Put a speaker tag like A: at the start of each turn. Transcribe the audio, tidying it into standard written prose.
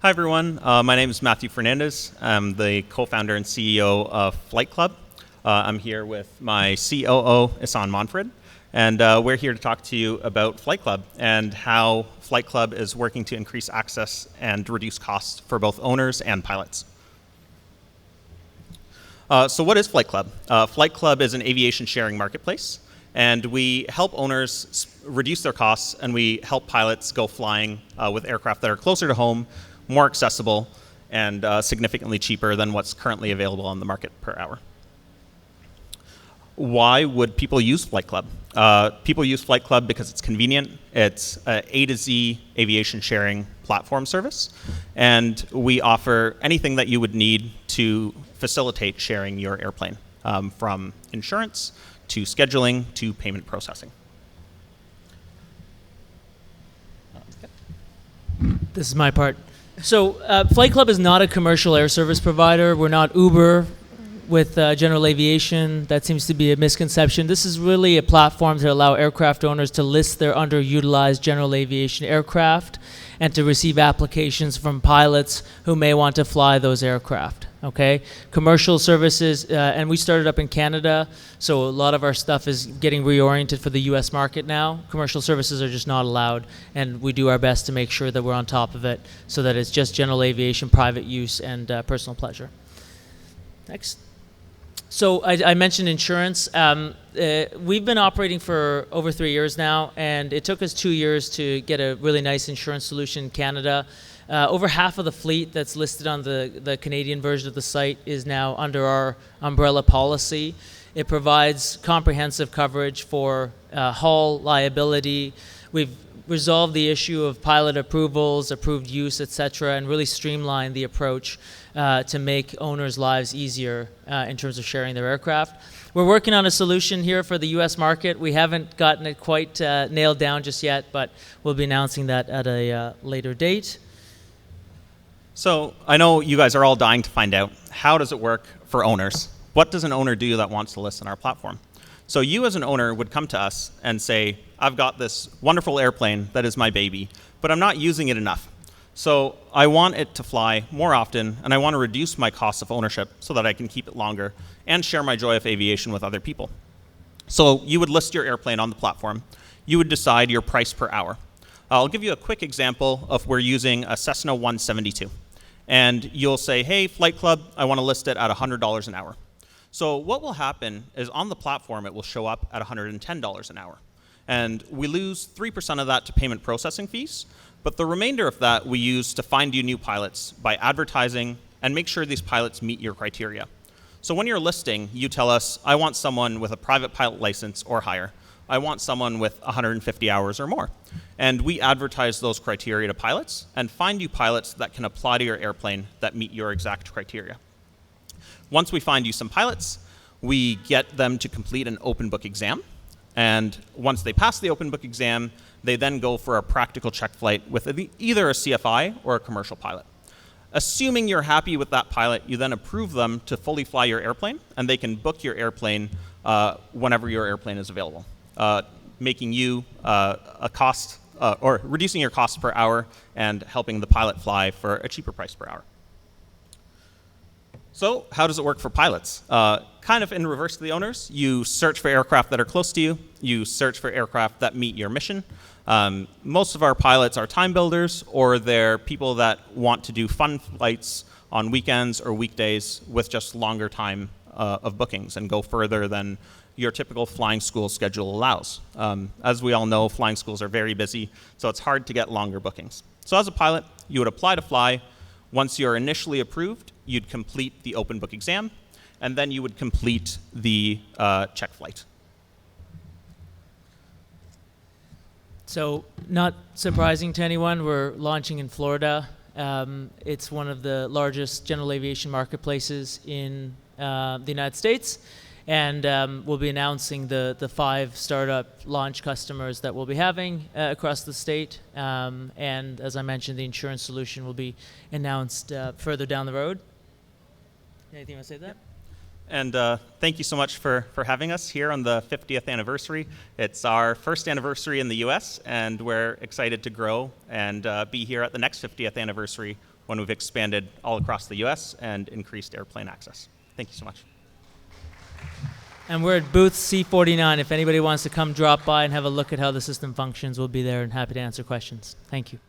A: Hi, everyone. My name is Matthew Fernandez. I'm the co-founder and CEO of Flight Club. I'm here with my COO, Isan Monfred, and we're here to talk to you about Flight Club and how Flight Club is working to increase access and reduce costs for both owners and pilots. So what is Flight Club? Flight Club is an aviation sharing marketplace, and we help owners reduce their costs, and we help pilots go flying with aircraft that are closer to home, more accessible, and significantly cheaper than what's currently available on the market per hour. Why would people use Flight Club? People use Flight Club because it's convenient. It's an A to Z aviation sharing platform service, and we offer anything that you would need to facilitate sharing your airplane, from insurance to scheduling to payment processing.
B: This is my part. So Flight Club is not a commercial air service provider. We're not Uber with general aviation. That seems to be a misconception. This is really a platform to allow aircraft owners to list their underutilized general aviation aircraft and to receive applications from pilots who may want to fly those aircraft. Okay, commercial services, and we started up in Canada, so a lot of our stuff is getting reoriented for the US market now. Commercial services are just not allowed, and we do our best to make sure that we're on top of it so that it's just general aviation, private use, and personal pleasure. Next. So I mentioned insurance. We've been operating for over 3 years now, and it took us 2 years to get a really nice insurance solution in Canada. Over half of the fleet that's listed on the Canadian version of the site is now under our umbrella policy. It provides comprehensive coverage for hull liability. We've resolved the issue of pilot approvals, approved use, etc., and really streamlined the approach to make owners' lives easier in terms of sharing their aircraft. We're working on a solution here for the U.S. market. We haven't gotten it quite nailed down just yet, but we'll be announcing that at a later date.
A: So I know you guys are all dying to find out, how does it work for owners? What does an owner do that wants to list on our platform? So you as an owner would come to us and say, I've got this wonderful airplane that is my baby, but I'm not using it enough. So I want it to fly more often, and I want to reduce my cost of ownership so that I can keep it longer and share my joy of aviation with other people. So you would list your airplane on the platform. You would decide your price per hour. I'll give you a quick example of we're using a Cessna 172. And you'll say, hey, Flight Club, I want to list it at $100 an hour. So what will happen is on the platform, it will show up at $110 an hour. And we lose 3% of that to payment processing fees, but the remainder of that we use to find you new pilots by advertising and make sure these pilots meet your criteria. So when you're listing, you tell us, I want someone with a private pilot license or higher. I want someone with 150 hours or more. And we advertise those criteria to pilots and find you pilots that can apply to your airplane that meet your exact criteria. Once we find you some pilots, we get them to complete an open book exam. And once they pass the open book exam, they then go for a practical check flight with either a CFI or a commercial pilot. Assuming you're happy with that pilot, you then approve them to fully fly your airplane, and they can book your airplane whenever your airplane is available, making you a cost or reducing your costs per hour and helping the pilot fly for a cheaper price per hour. So how does it work for pilots? Kind of in reverse to the owners. You search for aircraft that are close to you. You search for aircraft that meet your mission. Most of our pilots are time builders, or they're people that want to do fun flights on weekends or weekdays with just longer time of bookings and go further than your typical flying school schedule allows. As we all know, flying schools are very busy, so it's hard to get longer bookings. So as a pilot, you would apply to fly. Once you're initially approved, you'd complete the open book exam, and then you would complete the check flight.
B: So not surprising to anyone, we're launching in Florida. It's one of the largest general aviation marketplaces in the United States. And we'll be announcing the 5 startup launch customers that we'll be having across the state. And as I mentioned, the insurance solution will be announced further down the road. Anything you want to say to that?
A: And thank you so much for having us here on the 50th anniversary. It's our first anniversary in the US, and we're excited to grow and be here at the next 50th anniversary when we've expanded all across the US and increased airplane access. Thank you so much.
B: And we're at booth C49. If anybody wants to come drop by and have a look at how the system functions, we'll be there and happy to answer questions. Thank you.